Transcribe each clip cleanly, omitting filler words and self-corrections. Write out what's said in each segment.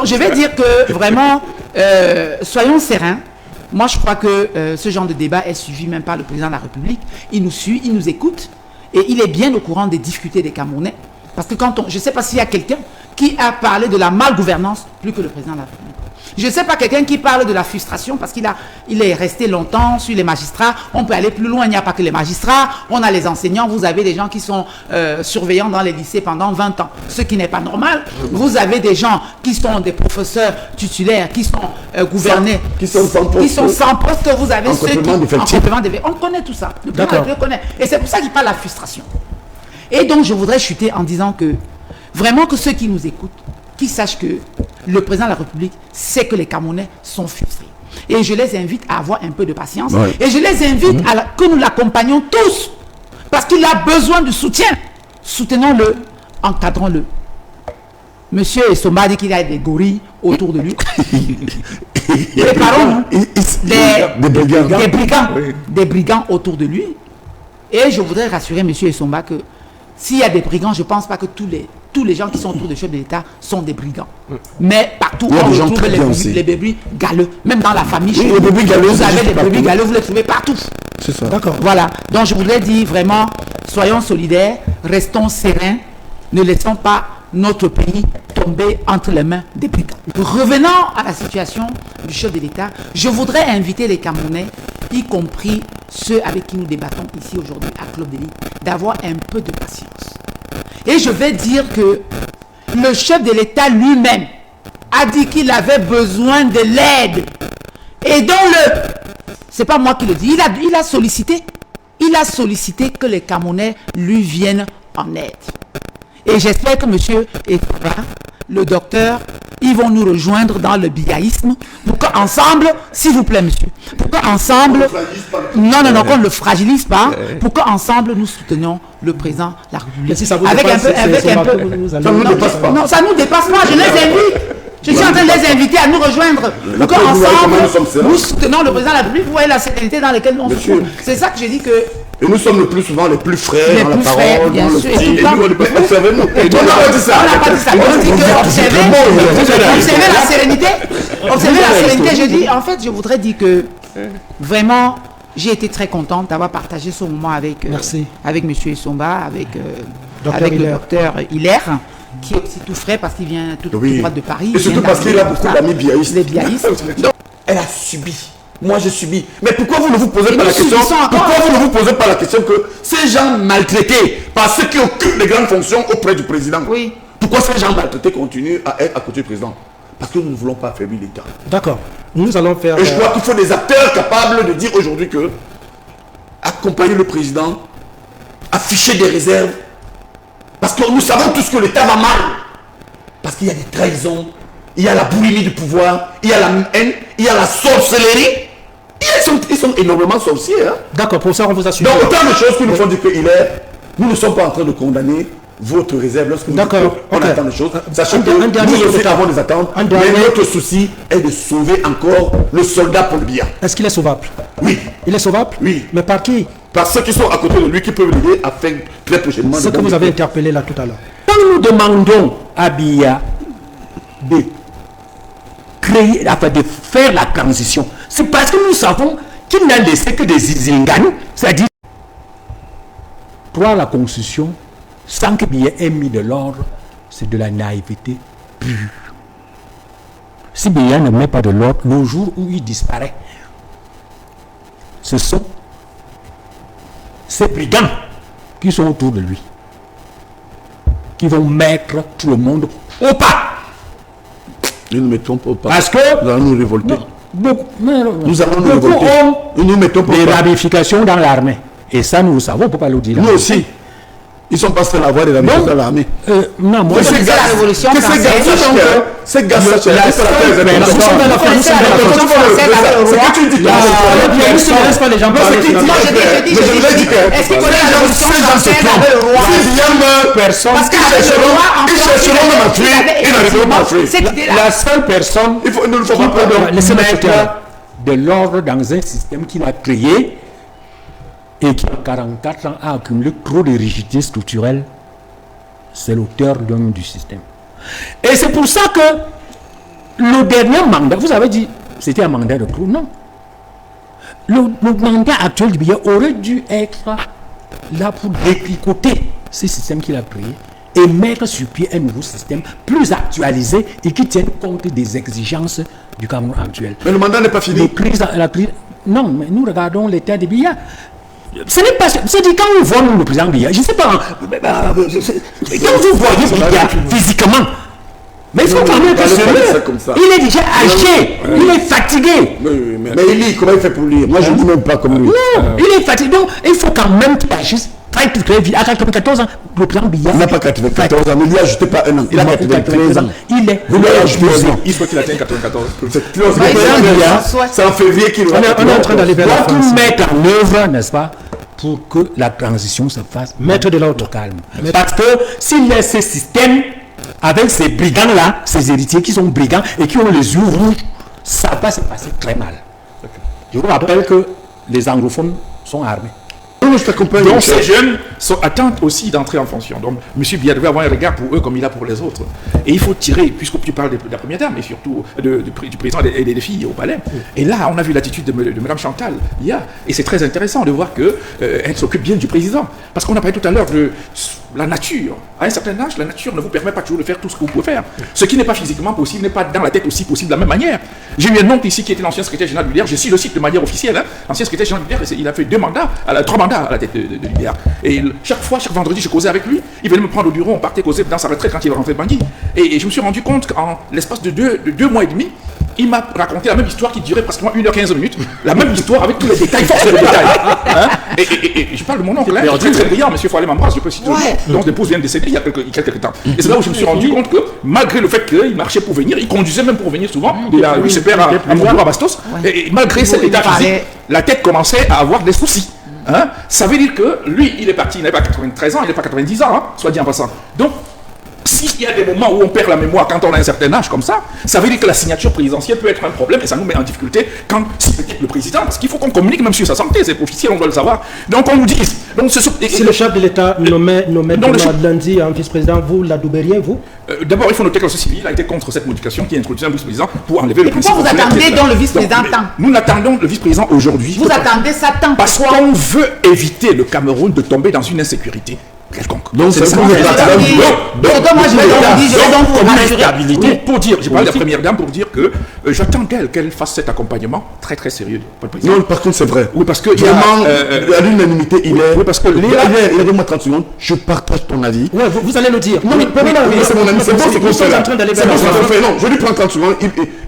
je vais dire que vraiment, soyons sereins. Moi, je crois que ce genre de débat est suivi même par le président de la République. Il nous suit, il nous écoute et il est bien au courant des difficultés des Camerounais. Parce que je ne sais pas s'il y a quelqu'un qui a parlé de la malgouvernance plus que le président de la République. Je ne sais pas quelqu'un qui parle de la frustration parce il est resté longtemps sur les magistrats. On peut aller plus loin, il n'y a pas que les magistrats. On a les enseignants, vous avez des gens qui sont surveillants dans les lycées pendant 20 ans, ce qui n'est pas normal. Vous avez des gens qui sont des professeurs titulaires, qui sont gouvernés, qui sont sans poste. Vous avez ceux qui en complément d'effectifs. On connaît tout ça. Le président le connaît. Et c'est pour ça qu'il parle de la frustration. Et donc je voudrais chuter en disant que vraiment que ceux qui nous écoutent, qui sachent que le président de la République sait que les Camerounais sont frustrés. Et je les invite à avoir un peu de patience. Ouais. Et je les invite à que nous l'accompagnions tous. Parce qu'il a besoin de soutien. Soutenons-le, encadrons-le. Monsieur Essomba dit qu'il y a des gorilles autour de lui. Préparons-nous. Des brigands autour de lui. Et je voudrais rassurer monsieur Essomba que s'il y a des brigands, je ne pense pas que tous les gens qui sont autour du chef de l'État sont des brigands. Mais partout, on retrouve les bébés galeux. Même dans la famille, vous avez des bébés galeux, vous les trouvez partout. C'est ça. D'accord. Voilà. Donc je voudrais dire vraiment, soyons solidaires, restons sereins, ne laissons pas notre pays tomber entre les mains des brigands. Revenant à la situation du chef de l'État, je voudrais inviter les Camerounais, y compris ceux avec qui nous débattons ici aujourd'hui à Club d'Élite, d'avoir un peu de patience. Et je vais dire que le chef de l'État lui-même a dit qu'il avait besoin de l'aide. Et donc c'est pas moi qui le dis, il a sollicité que les Camerounais lui viennent en aide. Et j'espère que monsieur Efra, le docteur, ils vont nous rejoindre dans le biaïsme pour qu'ensemble, s'il vous plaît monsieur, pour qu'ensemble, qu'on ne le fragilise pas, pour qu'ensemble nous soutenions le président de la République. Si ça vous avec dépasse, un peu, ça nous dépasse pas. Non, ça nous dépasse pas, je les invite. Je suis en train de les inviter à nous rejoindre pour qu'ensemble nous soutenons le président de la République. Vous voyez la sérénité dans laquelle nous sommes. C'est ça que j'ai dit que. Et nous sommes le plus souvent les plus frères dans la parole, dans le style. Et nous, observez-nous. On n'a pas dit ça. On dit que observez la sérénité. Observez la sérénité. Je dis, en fait, je voudrais dire que vraiment, j'ai été très contente d'avoir partagé ce moment avec M. Essomba, avec le docteur Hilaire, qui est aussi tout frais parce qu'il vient tout droit de Paris. Et surtout parce qu'il a beaucoup d'amis biaïstes. Les biaïstes. Donc, elle a subi. Moi, je subis. Mais pourquoi vous ne vous posez pas la question? Pourquoi vous ne vous posez pas la question que ces gens maltraités par ceux qui occupent les grandes fonctions auprès du président, pourquoi ces gens maltraités continuent à être à côté du président? Parce que nous ne voulons pas affaiblir l'État. D'accord. Nous allons faire... Et je crois qu'il faut des acteurs capables de dire aujourd'hui que accompagner le président, afficher des réserves, parce que nous savons tous que l'État va mal. Parce qu'il y a des trahisons, il y a la boulimie du pouvoir, il y a la haine, il y a la sorcellerie. Ils sont énormément sorciers. Hein? D'accord, pour ça on vous assure. Donc autant de choses qui nous font dire que nous ne sommes pas en train de condamner votre réserve lorsque nous attend des choses. Sachant que nous aussi avons des attentes, mais notre souci est de sauver encore le soldat pour le bien. Est-ce qu'il est sauvable? Oui. Il est sauvable? Oui. Mais par qui? Par ceux qui sont à côté de lui, qui peuvent l'aider à faire très prochainement. Ce que vous avez interpellé là tout à l'heure. Quand nous demandons à Biya de créer, de faire la transition, c'est parce que nous savons qu'il n'a laissé que des Izingani, c'est-à-dire prendre la constitution sans que Biya ait mis de l'ordre, c'est de la naïveté pure. Si Biya ne met pas de l'ordre, le jour où il disparaît, ce sont ces brigands qui sont autour de lui, qui vont mettre tout le monde au pas. Nous ne mettons pas au pas. Parce que nous allons nous révolter. Nous allons nous révolter. Nous ne mettons pas des ramifications dans l'armée. Et ça, nous le savons, on ne peut pas le dire. Nous aussi. Ils sont pas seuls à avoir des ramifications dans l'armée. Non, moi, c'est la révolution française. Ces gars, c'est la seule personne qui peut mettre de l'ordre dans un système qu'il a créé et qui en 44 ans a accumulé trop de rigidité structurelle, c'est l'auteur du système. Et c'est pour ça que Le dernier mandat, vous avez dit, c'était un mandat de trop. Non. Le mandat actuel du Biya aurait dû être là pour détricoter ce système qu'il a créé et mettre sur pied un nouveau système plus actualisé et qui tienne compte des exigences du Cameroun actuel. Mais le mandat n'est pas fini. Non, mais nous regardons l'état de Biya. Ce n'est pas. C'est-à-dire, quand on voit le président Biya, je ne sais pas. Quand vous voyez Biya physiquement, mais il faut quand même que il est déjà âgé, il est fatigué. Mais il lit, comment il fait pour lire? Moi, je ne dis même pas comme lui. Non, il est fatigué. Donc, il faut quand même qu'il agisse. À 94 ans, le président Biya. Il n'a pas 94 ans, mais il lui a ajouté pas un an. Il a 93 ans. Il est. Vous lui avez ajouté 2 ans. Il faut qu'il atteigne 94. C'est en février qu'il va. On est en train d'aller vers la fin. Tout mettre en œuvre, n'est-ce pas, pour que la transition se fasse. Mettre de l'ordre. Calme. Parce que s'il laisse ce système avec ces brigands-là, ces héritiers qui sont brigands et qui ont les yeux rouges, ça va se passer très mal. Je vous rappelle que les anglophones sont armés. Donc ces jeunes attendent aussi d'entrer en fonction. Donc M. Biya devait avoir un regard pour eux comme il a pour les autres. Et il faut tirer, puisque tu parles de la première dame et surtout du président et des filles au palais. Et là, on a vu l'attitude de Mme Chantal Biya. Et c'est très intéressant de voir qu'elle s'occupe bien du président. Parce qu'on a parlé tout à l'heure de la nature. À un certain âge, la nature ne vous permet pas toujours de faire tout ce que vous pouvez faire. Ce qui n'est pas physiquement possible n'est pas dans la tête aussi possible de la même manière. J'ai eu un oncle ici qui était l'ancien secrétaire général de l'UDR. Je cite le cite de manière officielle. Hein. L'ancien secrétaire général de l'UDR, il a fait 3 mandats à la tête de l'UDR. Et chaque vendredi, je causais avec lui. Il venait me prendre au bureau, on partait causer dans sa retraite quand il rentrait de Bangui. Et je me suis rendu compte qu'en l'espace de 2 mois et demi, il m'a raconté la même histoire qui durait pratiquement 1h15. La même histoire avec tous les détails, force de détails. Hein? Et je parle de mon oncle, hein, très brillant, monsieur Foualé m'embrasse, je peux citer le nom. Donc l'épouse vient de décéder il y a quelques temps. Et c'est là où je me suis rendu compte que malgré le fait qu'il marchait pour venir, il conduisait même pour venir souvent, il se perd à Montbourg, à Bastos, et malgré cet état physique, la tête commençait à avoir des soucis. Hein? Ça veut dire que lui, il est parti, il n'avait pas 93 ans, il n'est pas 90 ans, hein, soit dit en passant. Donc, s'il y a des moments où on perd la mémoire quand on a un certain âge comme ça veut dire que la signature présidentielle peut être un problème et ça nous met en difficulté quand c'est le président, parce qu'il faut qu'on communique même sur sa santé, c'est officiel, on doit le savoir. Donc on nous dit... Donc, si le chef de l'État nommait lundi un vice-président, vous l'adouberiez, vous? D'abord, il faut noter que le société civil a été contre cette modification qui introduit un vice-président pour enlever le principe. Pourquoi vous attendez donc le vice-président tant? Nous attendons le vice-président aujourd'hui. Vous attendez ça tant? Parce qu'on veut éviter le Cameroun de tomber dans une insécurité quelconque. Donc c'est ça. Donc moi je vais donc vous rassurer. Pour dire, je parle de la première dame pour dire que j'attends qu'elle fasse cet accompagnement très très sérieux. Non, par contre c'est vrai. Oui, parce que à l'unanimité, il est. Oui, parce que il a donné-moi 30 secondes. Je partage ton avis. Ouais, vous allez le dire. Non, mais c'est mon ami. C'est bon, c'est qu'on est en train d'aller vers la. Non, je lui prends 30 secondes.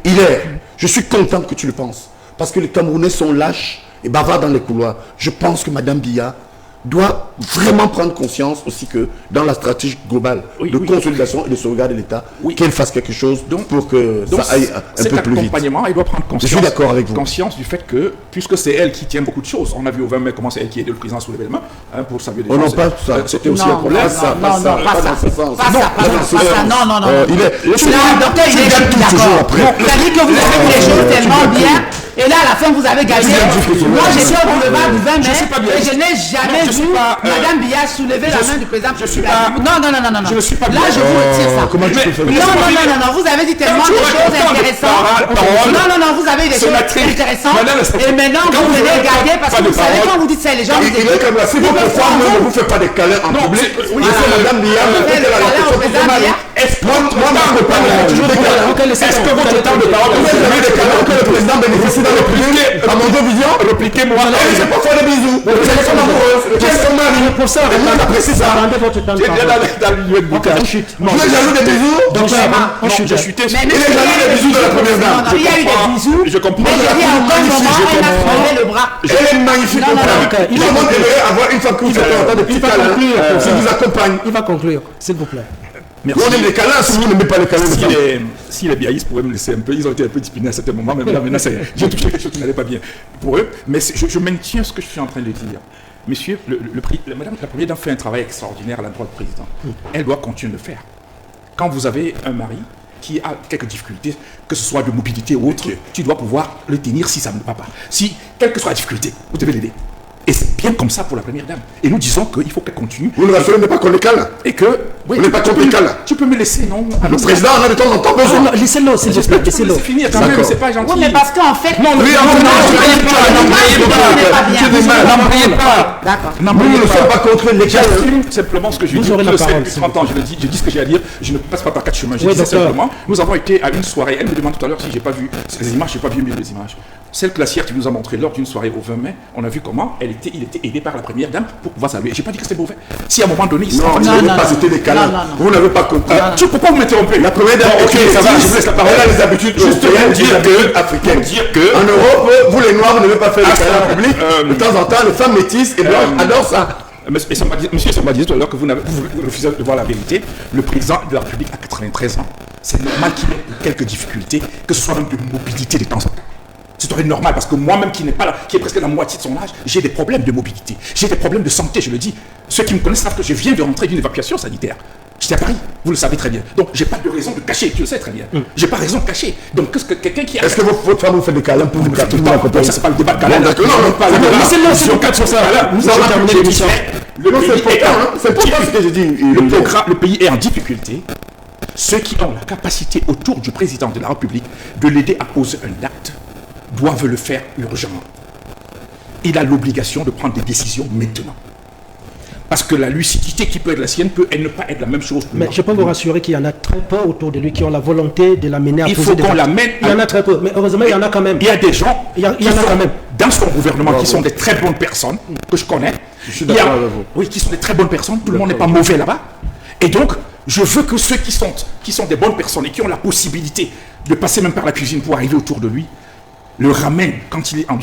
Il est. Je suis content que tu le penses. Parce que les Camerounais sont lâches et bavards dans les couloirs. Je pense que Mme Biya doit vraiment prendre conscience aussi que dans la stratégie globale de consolidation et de sauvegarde de l'État, qu'elle fasse quelque chose pour que ça aille un peu plus vite. Cet accompagnement, il doit prendre conscience, je suis d'accord avec vous. Conscience du fait que, puisque c'est elle qui tient beaucoup de choses, on a vu au 20 mai comment c'est elle qui aidait le président sous l'événement, pour saluer les gens. Non, pas ça. C'était aussi un problème. Non, le docteur, il est d'accord. C'est-à-dire que vous avez vu les choses tellement bien. Et là, à la fin, vous avez gagné. Moi, j'étais au boulevard du 20 mai et je n'ai jamais vu Mme Biya soulever la main du président. Non. Là, je vous retire ça. Comment tu peux faire ça? Non, vous avez dit tellement de choses intéressantes. Non, vous avez des choses intéressantes. Et maintenant, vous venez garder parce que vous savez, quand vous dites ça, les gens vous écoutent. Si votre femme ne vous fait pas des câlins en public, Mme Biya me fait la question. Est-ce que votre temps de parole, vous avez des câlins que le président bénéficie dans le public à mon vision? Répliquez-moi. Je peux faire des bisous. Vous êtes son amoureuse. Qu'est-ce qu'on m'a dit pour ça? J'apprécie ça. Votre temps de parole. Vous êtes jaloux des bisous? Donc, je suis testé. Il est jaloux des bisous de la première dame. Il y a eu des bisous. Je comprends. Mais il y a aucun moment, elle a frôlé le bras. Elle est magnifique. Tout le monde devrait avoir une femme qui vous fait des petits câlins. Si vous accompagne. Il va conclure, s'il vous plaît. Merci. On aime les câlins, si vous n'aimez pas les câlins. Si les biaïstes pouvaient me laisser un peu, ils ont été un peu disciplinés à certains moments, mais là, maintenant, j'ai touché quelque chose qui n'allait pas bien pour eux. Mais je maintiens ce que je suis en train de dire. Monsieur, Madame la Première Dame fait un travail extraordinaire à l'endroit du président. Elle doit continuer de le faire. Quand vous avez un mari qui a quelques difficultés, que ce soit de mobilité ou autre, tu dois pouvoir le tenir si ça ne va pas. Si, quelle que soit la difficulté, vous devez l'aider. Et c'est bien comme ça pour la première dame. Et nous disons qu'il faut qu'elle continue. Vous ne rassurez pas qu'on les cale. Et que... Vous n'êtes pas contre les cales. Tu peux me laisser, non? Le président en a de temps en temps besoin. Non, laissez-le, s'il vous plaît, laissez-le. C'est finir quand même, c'est pas gentil. Oui, mais parce qu'en fait... Non, Oui, n'employez pas. D'accord. Nous ne sommes pas contre les cales. J'assume simplement ce que je Vous dis. aurez la Je sais parole, depuis 30 ans, je dis ce que j'ai à dire. Je ne passe pas par quatre chemins. Je Oui, dis docteur. simplement, nous avons été à une soirée. Elle me demande tout à l'heure si j'ai pas vu les images, j'ai pas bien vu les images. Celle que la CIR nous a montré lors d'une soirée au 20 mai, on a vu comment il était aidé par la première dame pour pouvoir saluer. J'ai pas dit que c'était mauvais. Si à un moment donné, il Non, sera vous n'avez pas cité les câlins. Vous n'avez pas compris. Pourquoi vous m'interrompez? La première dame, ok, ça va, je vous laisse la parole. Elle a les habitudes européennes, les habitudes africaines. En Europe, vous les noirs, vous ne devez pas faire les câlins publics. De temps en temps, les femmes métisses et blanches adorent ça. Monsieur Samba disait tout à l'heure que vous refusez de voir la vérité. Le président de la République a 93 ans. C'est normal qu'il ait quelques difficultés, que ce soit même de mobilité de temps en temps. C'est tout à fait normal parce que moi-même qui n'est pas là, qui est presque la moitié de son âge, j'ai des problèmes de mobilité. J'ai des problèmes de santé, je le dis. Ceux qui me connaissent savent que je viens de rentrer d'une évacuation sanitaire. J'étais à Paris, vous le savez très bien. Donc j'ai pas de raison de cacher, tu le sais très bien. J'ai pas raison de cacher. Donc qu'est-ce que quelqu'un qui a... Est-ce que votre femme vous fait des câlins pour vous tout le temps, ça c'est pas le débat de câlin. D'accord, non, pas le débat. Si on cadre sur ça, nous allons terminer l'émission. Le C'est pour ça que j'ai dit. Le pays est en difficulté. Ceux qui ont la capacité autour du président de la République de l'aider à poser un acte doivent le faire urgemment. Il a l'obligation de prendre des décisions maintenant. Parce que la lucidité qui peut être la sienne peut ne pas être la même chose pour Mais moi. je peux vous rassurer qu'il y en a très peu autour de lui qui ont la volonté de l'amener à Il poser faut des qu'on actes. l'amène. Il y en a très peu, mais heureusement, il y en a quand même. Il y a des gens Il y en a qui quand sont même. dans son gouvernement qui sont des très bonnes personnes, que je connais. Je suis d'accord avec vous. Oui, qui sont des très bonnes personnes. Tout le monde n'est pas mauvais là-bas. Et donc, je veux que ceux qui sont des bonnes personnes et qui ont la possibilité de passer même par la cuisine pour arriver autour de lui, le ramène quand il est en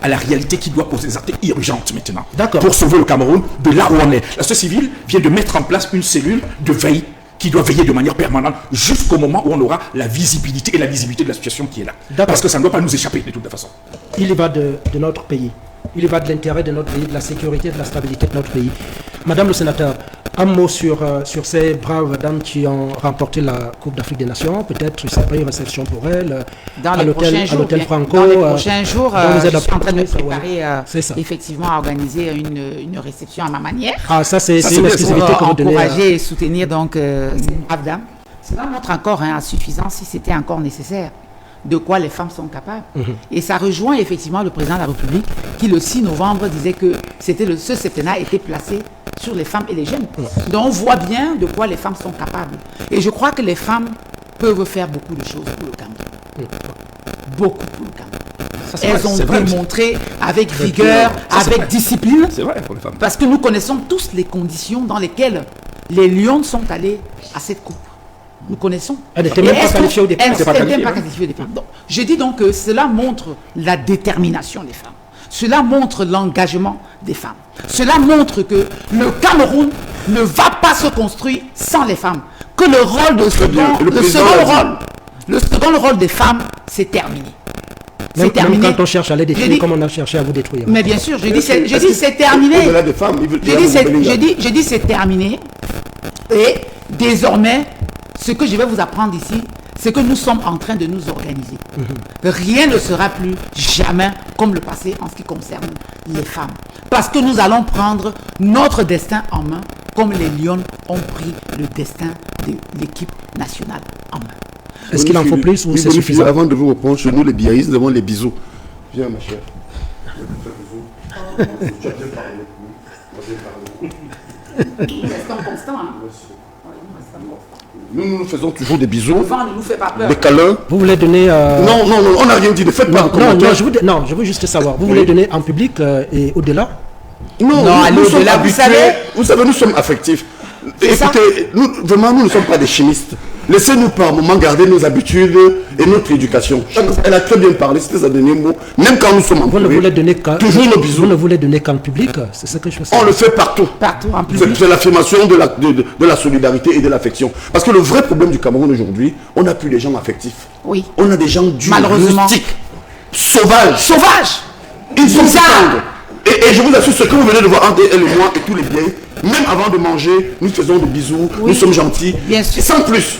à la réalité qu'il doit poser des actes urgentes maintenant. D'accord. Pour sauver le Cameroun de là où on est. La société civile vient de mettre en place une cellule de veille qui doit veiller de manière permanente jusqu'au moment où on aura la visibilité et la visibilité de la situation qui est là. D'accord. Parce que ça ne doit pas nous échapper de toute façon. Il y va de notre pays. Il y va de l'intérêt de notre pays, de la sécurité, de la stabilité de notre pays. Madame le sénateur, un mot sur ces braves dames qui ont remporté la Coupe d'Afrique des Nations. Peut-être, je ne sais pas, une réception pour elles Dans à les prochains jours, l'hôtel Franco. dans les prochains jours, vous êtes je suis en train de ouais. préparer C'est ça. effectivement à organiser une réception à ma manière. Ah, ça c'est Ça, c'est une bien, exclusivité que Pour vous donnez. encourager et soutenir donc ces braves dames. Cela montre encore à suffisance, si c'était encore nécessaire, de quoi les femmes sont capables. Et ça rejoint effectivement le président de la République qui le 6 novembre disait que ce septennat était placé sur les femmes et les jeunes. Donc on voit bien de quoi les femmes sont capables. Et je crois que les femmes peuvent faire beaucoup de choses pour le Cameroun. Beaucoup pour le Cameroun. Elles ont démontré avec vigueur, avec discipline. C'est vrai pour les femmes. Parce que nous connaissons tous les conditions dans lesquelles les Lions sont allés à cette coupe. Nous connaissons. Elle n'était même Et pas est-ce qualifiée au départ. Elle Elle n'était pas n'était même pas qualifiée, qualifiée au départ. Donc, je dis donc que cela montre la détermination des femmes. Cela montre l'engagement des femmes. Cela montre que le Cameroun ne va pas se construire sans les femmes. Que le rôle de le second rôle des femmes, c'est terminé. Même terminé. quand on cherche à les Je détruire, dis- comme on a cherché à vous détruire. Mais bien sûr, je dis c'est terminé. Au-delà des femmes, il veut Je dis c'est terminé. Et désormais, ce que je vais vous apprendre ici, c'est que nous sommes en train de nous organiser. Rien ne sera plus jamais comme le passé en ce qui concerne les femmes. Parce que nous allons prendre notre destin en main, comme les Lions ont pris le destin de l'équipe nationale en main. Est-ce qu'il en faut plus ou c'est suffisant? Avant de vous reprendre chez nous, les biaïstes, devant les bisous. Viens, ma chère. Restons constants. Nous faisons toujours des bisous, Le vent ne nous fait pas peur. des câlins. Vous voulez donner... Non, on n'a rien dit. Ne faites pas un commentaire. je veux juste savoir. Vous voulez donner en public et au-delà? Non, allez nous sommes au-delà, vous habitués. savez. Vous savez, nous sommes affectifs. ça. Écoutez, nous ne sommes pas des chimistes. Laissez-nous par moment garder nos habitudes et notre éducation. Elle a très bien parlé, c'était sa dernier mot. Même quand nous sommes en Vous ne privé, voulez donner qu'en... toujours nos bisous. Vous ne voulez donner qu'en public? C'est ce que je veux On savoir. le fait partout. Partout en public. C'est l'affirmation de la solidarité et de l'affection. Parce que le vrai problème du Cameroun aujourd'hui, on n'a plus des gens affectifs. Oui. On a des gens durs, Malheureusement. rustiques, sauvages. Sauvage. Ils sont Bizarre. tendres. Et je vous assure, ce que vous venez de voir entre elle et moi et tous les biens, même avant de manger, nous faisons des bisous, Oui. nous sommes gentils. Bien sûr. Sans plus.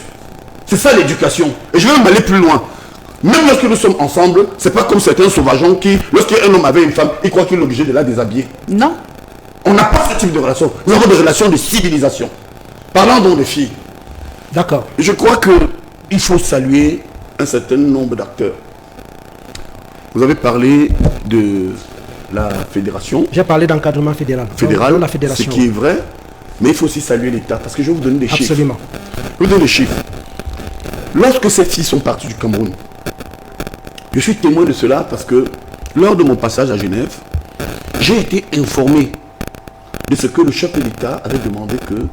C'est ça l'éducation. Et je vais même aller plus loin. Même lorsque nous sommes ensemble, c'est pas comme certains sauvageons qui, lorsqu'un homme avait une femme, il croit qu'il est obligé de la déshabiller. Non. On n'a pas ce type de relation. Nous avons des relations de civilisation. Parlons donc des filles. D'accord. Je crois qu'il faut saluer un certain nombre d'acteurs. Vous avez parlé de la fédération. J'ai parlé d'encadrement fédéral. Fédérale, La ce fédération. qui est vrai, mais il faut aussi saluer l'État, parce que je vais vous donner des chiffres. Absolument. Je vais vous donner des chiffres. Lorsque ces filles sont parties du Cameroun, je suis témoin de cela parce que lors de mon passage à Genève, j'ai été informé de ce que le chef de l'État avait demandé que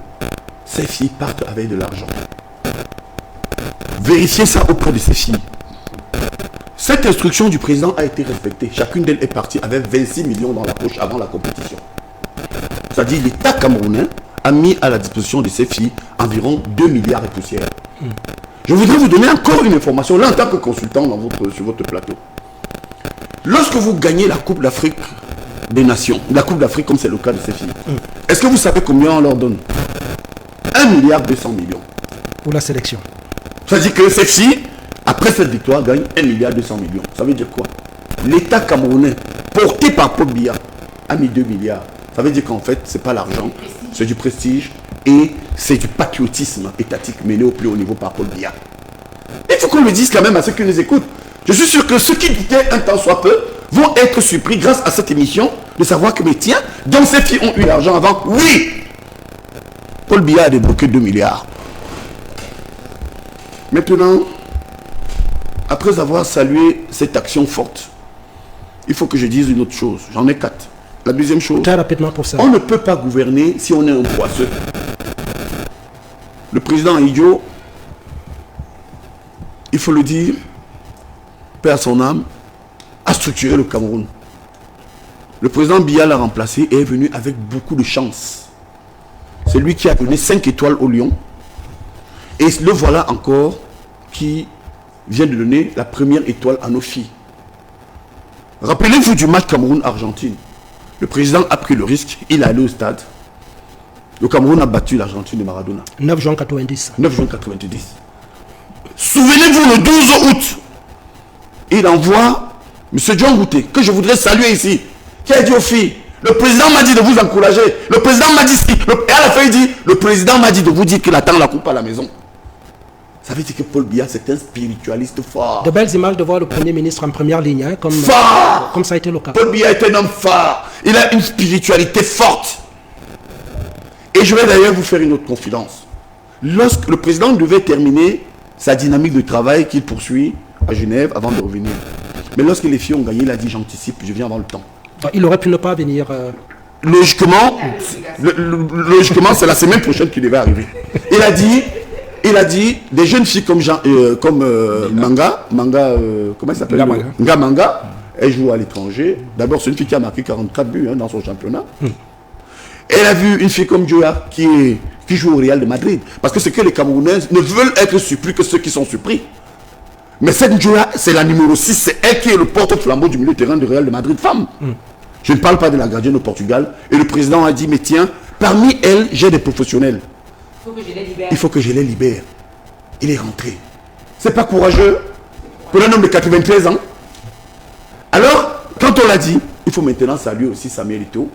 ces filles partent avec de l'argent. Vérifiez ça auprès de ces filles. Cette instruction du président a été respectée. Chacune d'elles est partie avec 26 millions dans la poche avant la compétition. C'est-à-dire l'État camerounais a mis à la disposition de ces filles environ 2 milliards et poussière. Je voudrais vous donner encore une information, là en tant que consultant sur votre plateau. Lorsque vous gagnez la Coupe d'Afrique des Nations, la Coupe d'Afrique comme c'est le cas de ces filles, est-ce que vous savez combien on leur donne? 1 milliard 200 millions. Pour la sélection. C'est-à-dire que ces filles, après cette victoire, gagnent 1 milliard 200 millions. Ça veut dire quoi? L'État camerounais, porté par Paul Biya, a mis 2 milliards. Ça veut dire qu'en fait, ce n'est pas l'argent, c'est du prestige et c'est du patriotisme étatique mené au plus haut niveau par Paul Biya. Il faut qu'on le dise quand même à ceux qui nous écoutent. Je suis sûr que ceux qui doutaient un temps soit peu vont être surpris grâce à cette émission de savoir que, mais tiens, donc ces filles ont eu l'argent avant. Oui! Paul Biya a débloqué 2 milliards. Maintenant, après avoir salué cette action forte, il faut que je dise une autre chose. J'en ai 4. La deuxième chose, Très rapidement pour ça. on ne peut pas gouverner si on est un poisseux. Le président Idio, il faut le dire, paix à son âme, a structuré le Cameroun. Le président Biya l'a remplacé et est venu avec beaucoup de chance. C'est lui qui a donné 5 étoiles au Lion. Et le voilà encore qui vient de donner la première étoile à nos filles. Rappelez-vous du match Cameroun-Argentine. Le président a pris le risque, il est allé au stade. Le Cameroun a battu l'Argentine de Maradona. 9 juin 90. 9 juin 90. Souvenez-vous, le 12 août, il envoie M. John Gouté, que je voudrais saluer ici, qui a dit aux filles, le président m'a dit de vous encourager. Le président m'a dit si. Et à la fin, il dit, le président m'a dit de vous dire qu'il attend la coupe à la maison. Ça veut dire que Paul Biya, c'est un spiritualiste fort. De belles images de voir le Premier ministre en première ligne, hein, comme ça a été le cas. Paul Biya est un homme fort. Il a une spiritualité forte. Et je vais d'ailleurs vous faire une autre confidence. Lorsque le président devait terminer sa dynamique de travail qu'il poursuit à Genève avant de revenir. Mais lorsque les filles ont gagné, il a dit j'anticipe, je viens avant le temps. Il aurait pu ne pas venir. Logiquement, c'est la semaine prochaine qu'il devait arriver. Il a dit des jeunes filles comme Manga, comment elle s'appelle? Manga, elle joue à l'étranger. D'abord, c'est une fille qui a marqué 44 buts dans son championnat. Elle a vu une fille comme Joya qui joue au Real de Madrid. Parce que c'est que les Camerounais ne veulent être surpris que ceux qui sont surpris. Mais cette Joya, c'est la numéro 6, c'est elle qui est le porte-flambeau du milieu de terrain du Real de Madrid, femme. Je ne parle pas de la gardienne au Portugal. Et le président a dit, mais tiens, parmi elles, j'ai des professionnels. Il faut que je les libère. Il est rentré. C'est pas courageux pour un homme de 93 ans. Alors, quand on l'a dit, il faut maintenant saluer aussi Samuel Eto'o,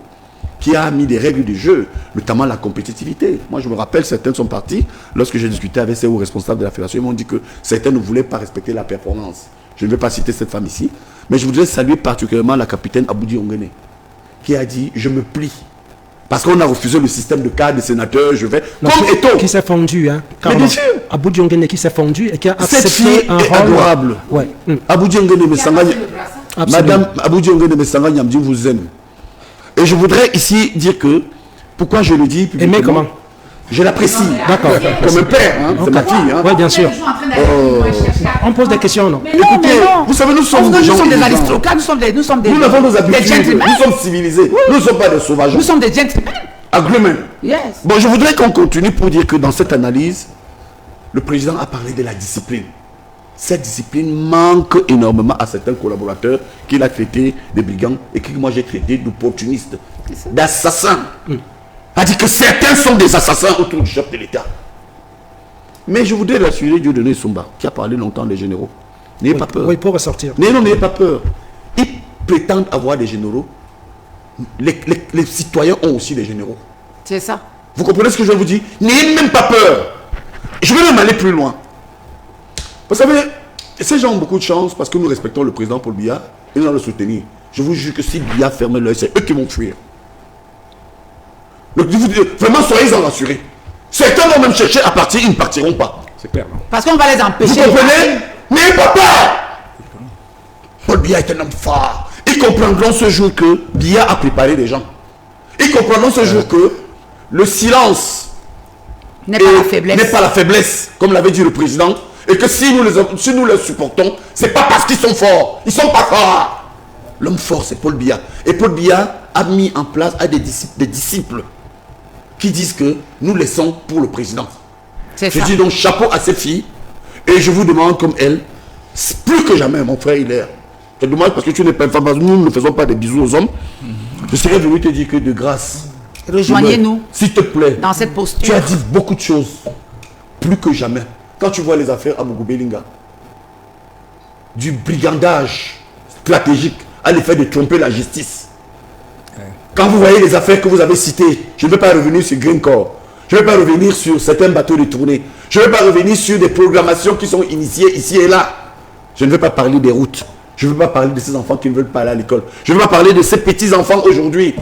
qui a mis des règles du jeu, notamment la compétitivité. Moi, je me rappelle, certains sont partis. Lorsque j'ai discuté avec ces hauts responsables de la fédération, ils m'ont dit que certains ne voulaient pas respecter la performance. Je ne vais pas citer cette femme ici, mais je voudrais saluer particulièrement la capitaine Aboudi Ongene, qui a dit, je me plie. Parce qu'on a refusé le système de cadre des sénateurs, je vais... Non, comme Eto'o. Qui s'est fondu, hein. Mais bien sûr. Aboudi Ongene qui s'est fondu et qui a Cette fille accepté un est rôle. adorable. Ouais. Aboudi Ongene Messanga, Madame Aboudi Ongene Messanga Nyamdi vous aime. Et je voudrais ici dire que, pourquoi je le dis publiquement, Aimer comment? Je l'apprécie. D'accord. Comme un père, hein, c'est ma fille. Hein. Oui, bien sûr. On pose des questions, non? Écoutez, vous savez, nous sommes des gens des élégants. aristocrates, nous sommes des Nous avons nos des habitudes, gentlemen. nous sommes civilisés. Nous ne sommes pas des sauvages. Nous sommes des gentlemen. Agreement. Yes. Bon, je voudrais qu'on continue pour dire que dans cette analyse, le président a parlé de la discipline. Cette discipline manque énormément à certains collaborateurs qu'il a traités de brigands et que moi j'ai traité d'opportunistes, d'assassins. A dit que certains sont des assassins autour du chef de l'État. Mais je voudrais rassurer Dieudonné Sumba, qui a parlé longtemps des généraux. N'ayez pas peur. Oui, pour ressortir. N'ayez pas peur. Ils prétendent avoir des généraux. Les citoyens ont aussi des généraux. C'est ça. Vous comprenez ce que je veux vous dire? N'ayez même pas peur. Je vais même aller plus loin. Vous savez, ces gens ont beaucoup de chance parce que nous respectons le président Paul Biya et nous allons le soutenir. Je vous jure que si Biya ferme l'œil, c'est eux qui vont fuir. Vraiment, soyez-en rassurés. Certains vont même chercher à partir, ils ne partiront pas. C'est clair, non? Parce qu'on va les empêcher. Vous comprenez? N'ayez pas peur. Paul Biya est un homme fort. Ils comprendront ce jour que Biya a préparé des gens. Ils comprendront ce jour que le silence n'est pas la faiblesse. N'est pas la faiblesse, comme l'avait dit le président. Et que si nous les supportons, c'est pas parce qu'ils sont forts. Ils sont pas forts. L'homme fort, c'est Paul Biya. Et Paul Biya a mis en place des disciples qui disent que nous laissons pour le président. C'est Je ça. dis donc chapeau à ces filles. Et je vous demande comme elles, plus que jamais, mon frère Hilaire. C'est dommage parce que tu n'es pas une femme. Nous ne faisons pas des bisous aux hommes. Je serais venu te dire que de grâce, Rejoignez-nous s'il te plaît, dans cette tu posture. as dit beaucoup de choses. Plus que jamais. Quand tu vois les affaires à Mougou-Belinga, du brigandage stratégique à l'effet de tromper la justice. Quand vous voyez les affaires que vous avez citées, je ne vais pas revenir sur Green Corps. Je ne vais pas revenir sur certains bateaux de tournée. Je ne vais pas revenir sur des programmations qui sont initiées ici et là. Je ne vais pas parler des routes. Je ne veux pas parler de ces enfants qui ne veulent pas aller à l'école. Je ne veux pas parler de ces petits-enfants aujourd'hui